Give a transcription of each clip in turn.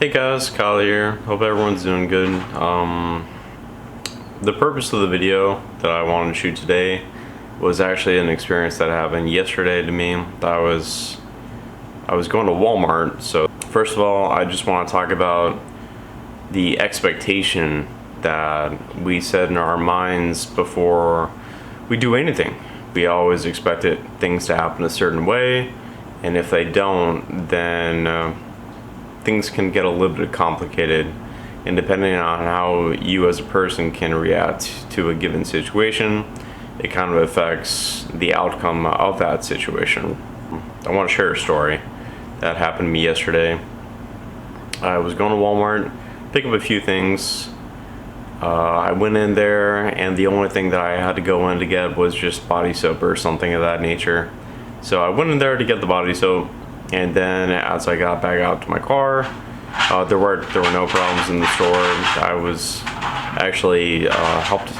Hey guys, Kyle here. Hope everyone's doing good. The purpose of the video that I wanted to shoot today was actually an experience that happened yesterday to me. I was going to Walmart. So first of all, I just want to talk about the expectation that we set in our minds before we do anything. We always expected things to happen a certain way, and if they don't, then things can get a little bit complicated, and depending on how you as a person can react to a given situation, it kind of affects the outcome of that situation. I want to share a story that happened to me yesterday. I was going to Walmart, pick up a few things. I went in there, and the only thing that I had to go in to get was just body soap or something of that nature. So I went in there to get the body soap, and then as I got back out to my car, there were no problems in the store. I was actually helped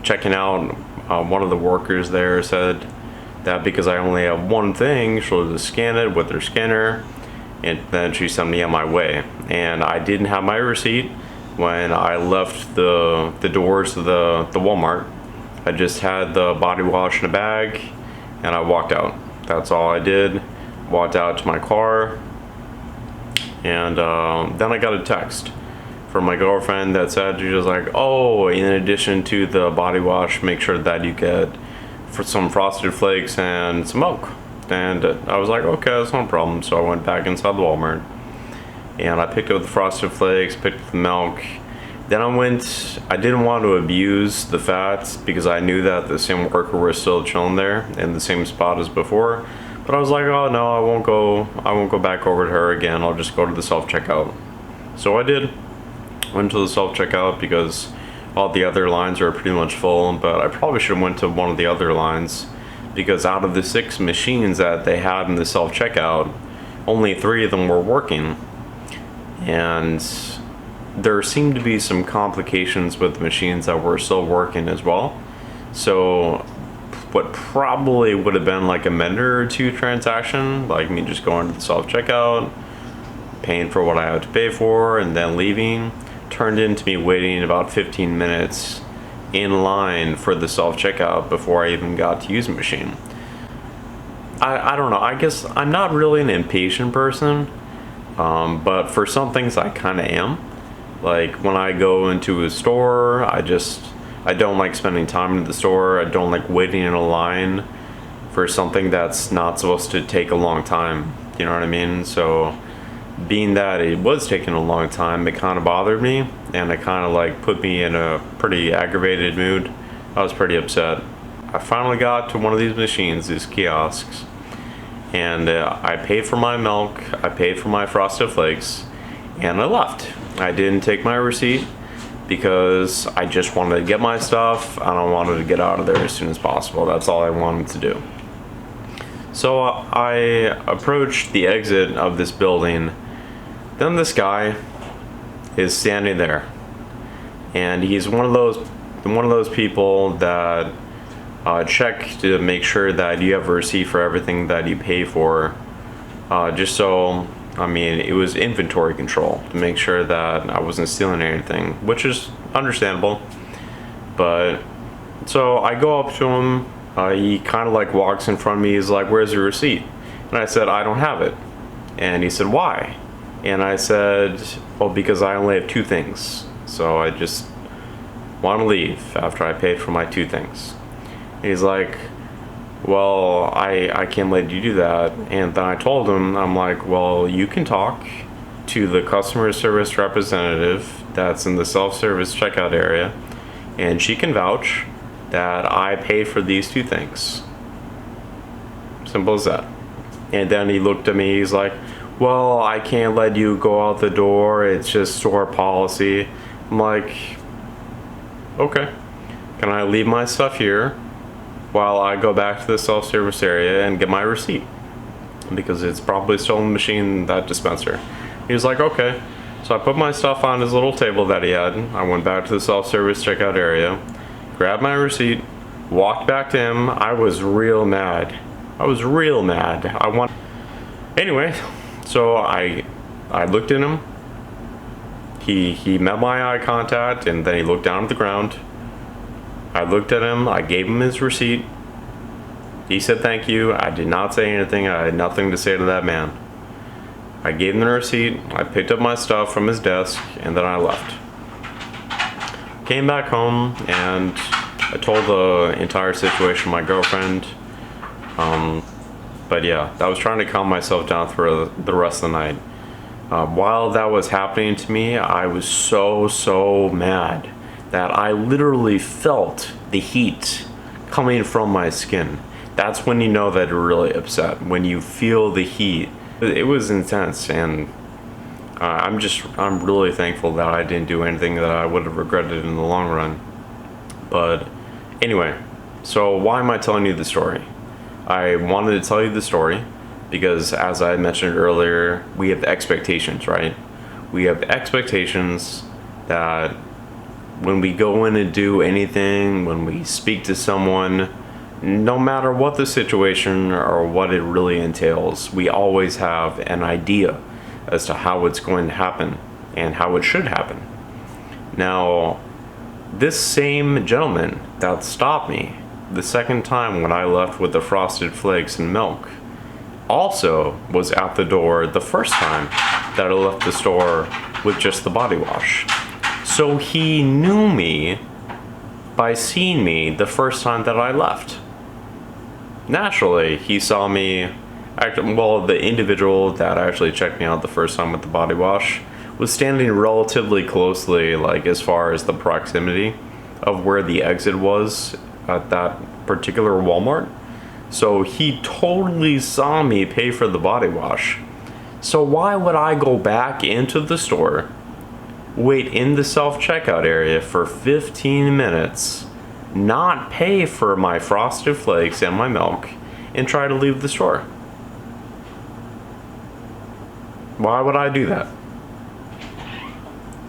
checking out. One of the workers there said that because I only have one thing, she'll just scan it with her scanner, and then she sent me on my way. And I didn't have my receipt when I left the doors of the Walmart. I just had the body wash in a bag, and I walked out. That's all I did. Walked out to my car, and then I got a text from my girlfriend that said, she was like, oh, in addition to the body wash, make sure that you get for some Frosted Flakes and some milk. And I was like, okay, that's no problem. So I went back inside the Walmart, and I picked up the Frosted Flakes, picked up the milk. Then I didn't want to abuse the fats because I knew that the same worker was still chilling there in the same spot as before. But I was like, oh no, I won't go back over to her again. I'll just go to the self-checkout. So I did. Went to the self-checkout because all the other lines are pretty much full, but I probably should have went to one of the other lines, because out of the 6 machines that they had in the self-checkout, only 3 of them were working. And there seemed to be some complications with the machines that were still working as well. So what probably would have been like a minute or 2 transaction, like me just going to the self-checkout, paying for what I had to pay for, and then leaving, turned into me waiting about 15 minutes in line for the self-checkout before I even got to use the machine. I don't know, I guess I'm not really an impatient person, but for some things I kind of am. Like when I go into a store, I don't like spending time in the store. I don't like waiting in a line for something that's not supposed to take a long time. You know what I mean? So being that it was taking a long time, it kind of bothered me, and it kind of like put me in a pretty aggravated mood. I was pretty upset. I finally got to one of these machines, these kiosks, and I paid for my milk, I paid for my Frosted Flakes, and I left. I didn't take my receipt because I just wanted to get my stuff, and I wanted to get out of there as soon as possible. That's all I wanted to do. So I approached the exit of this building. Then this guy is standing there, and he's one of those people that check to make sure that you have a receipt for everything that you pay for, just so, I mean, it was inventory control to make sure that I wasn't stealing anything, which is understandable. But so I go up to him. He kind of like walks in front of me. He's like, where's your receipt? And I said, I don't have it. And he said, why? And I said, well, because I only have 2 things. So I just want to leave after I paid for my 2 things. He's like, well, I can't let you do that. And then I told him, I'm like, well, you can talk to the customer service representative that's in the self-service checkout area, and she can vouch that I paid for these 2 things. Simple as that. And then he looked at me, he's like, well, I can't let you go out the door, it's just store policy. I'm like, okay, can I leave my stuff here while I go back to the self-service area and get my receipt? Because it's probably still in the machine, that dispenser. He was like, okay. So I put my stuff on his little table that he had. I went back to the self-service checkout area, grabbed my receipt, walked back to him. I was real mad. Anyway, so I looked at him, He met my eye contact, and then he looked down at the ground. I looked at him, I gave him his receipt. He said thank you. I did not say anything. I had nothing to say to that man. I gave him the receipt, I picked up my stuff from his desk, and then I left. Came back home, and I told the entire situation to my girlfriend. But yeah, I was trying to calm myself down for the rest of the night. While that was happening to me, I was so mad that I literally felt the heat coming from my skin. That's when you know that you're really upset, when you feel the heat. It was intense, and I'm really thankful that I didn't do anything that I would have regretted in the long run. But anyway, so why am I telling you the story? I wanted to tell you the story because, as I mentioned earlier, we have expectations, right? We have expectations that when we go in and do anything, when we speak to someone, no matter what the situation or what it really entails, we always have an idea as to how it's going to happen and how it should happen. Now, this same gentleman that stopped me the second time when I left with the frosted flakes and milk also was at the door the first time that I left the store with just the body wash. So he knew me by seeing me the first time that I left. Naturally, he saw me, well, the individual that actually checked me out the first time with the body wash was standing relatively closely, like as far as the proximity of where the exit was at that particular Walmart. So he totally saw me pay for the body wash. So why would I go back into the store, wait in the self-checkout area for 15 minutes, not pay for my frosted flakes and my milk, and try to leave the store? Why would I do that?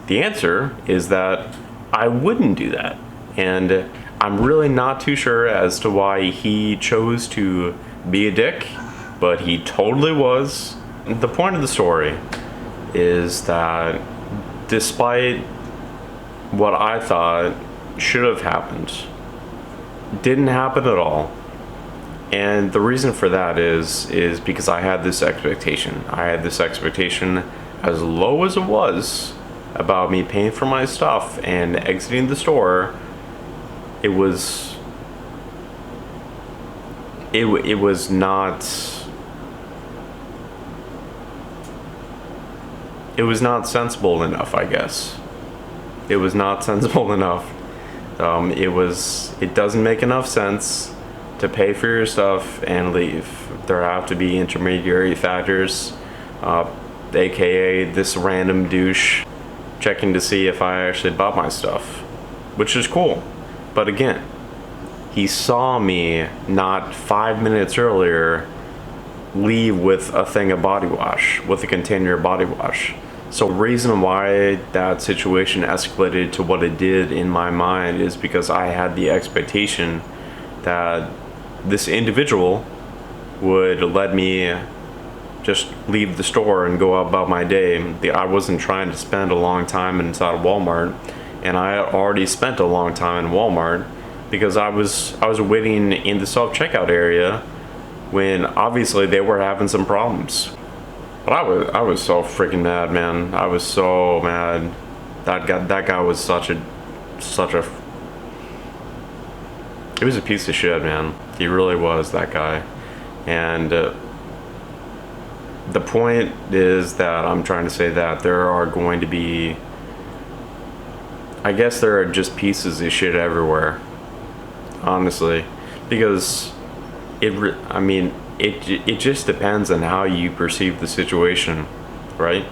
The answer is that I wouldn't do that. And I'm really not too sure as to why he chose to be a dick, but he totally was. The point of the story is that despite what I thought should have happened, didn't happen at all. And the reason for that is because I had this expectation. I had this expectation, as low as it was, about me paying for my stuff and exiting the store. It was not sensible enough, I guess. It was not sensible enough. It doesn't make enough sense to pay for your stuff and leave. There have to be intermediary factors, aka this random douche checking to see if I actually bought my stuff, which is cool. But again, he saw me not 5 minutes earlier leave with a thing of body wash, with a container of body wash. So the reason why that situation escalated to what it did in my mind is because I had the expectation that this individual would let me just leave the store and go about my day. I wasn't trying to spend a long time inside of Walmart, and I had already spent a long time in Walmart because I was waiting in the self-checkout area when obviously they were having some problems. But I was so freaking mad, man. I was so mad. That guy was such a he was a piece of shit, man. He really was, that guy. And the point is that I'm trying to say that there are going to be, I guess there are just pieces of shit everywhere, honestly, because it just depends on how you perceive the situation, right?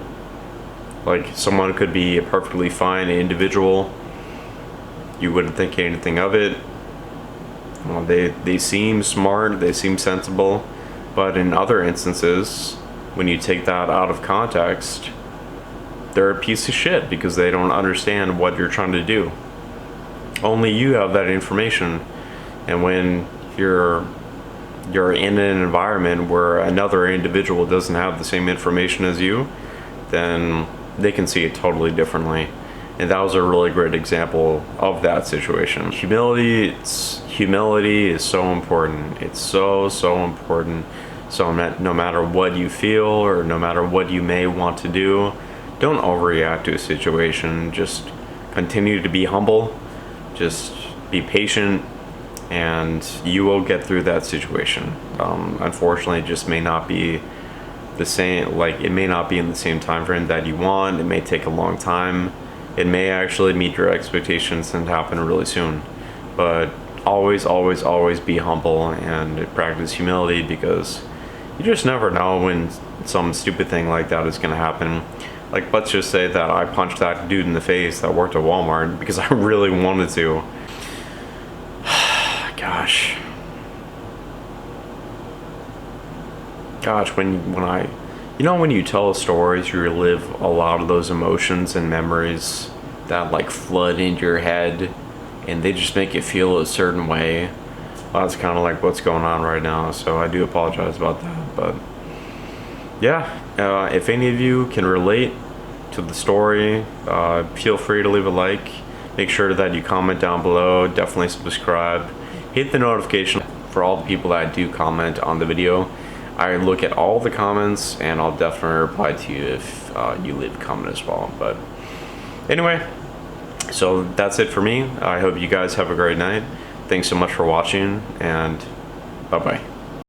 Like, someone could be a perfectly fine individual, you wouldn't think anything of it. Well, they seem smart, they seem sensible, but in other instances, when you take that out of context, they're a piece of shit because they don't understand what you're trying to do. Only you have that information, and when you're in an environment where another individual doesn't have the same information as you, then they can see it totally differently. And that was a really great example of that situation. Humility is so important. It's so important. So no matter what you feel or no matter what you may want to do, don't overreact to a situation. Just continue to be humble. Just be patient, and you will get through that situation. Unfortunately, it just may not be the same. Like, it may not be in the same time frame that you want. It may take a long time. It may actually meet your expectations and happen really soon. But always, always, always be humble and practice humility, because you just never know when some stupid thing like that is going to happen. Like, let's just say that I punched that dude in the face that worked at Walmart because I really wanted to. Gosh, when you tell stories, you relive a lot of those emotions and memories that like flood into your head, and they just make you feel a certain way. Well, that's kind of like what's going on right now, so I do apologize about that. But yeah, if any of you can relate to the story, feel free to leave a like. Make sure that you comment down below. Definitely subscribe. Hit the notification for all the people that do comment on the video. I look at all the comments, and I'll definitely reply to you if you leave a comment as well. But anyway, so that's it for me. I hope you guys have a great night. Thanks so much for watching, and bye-bye.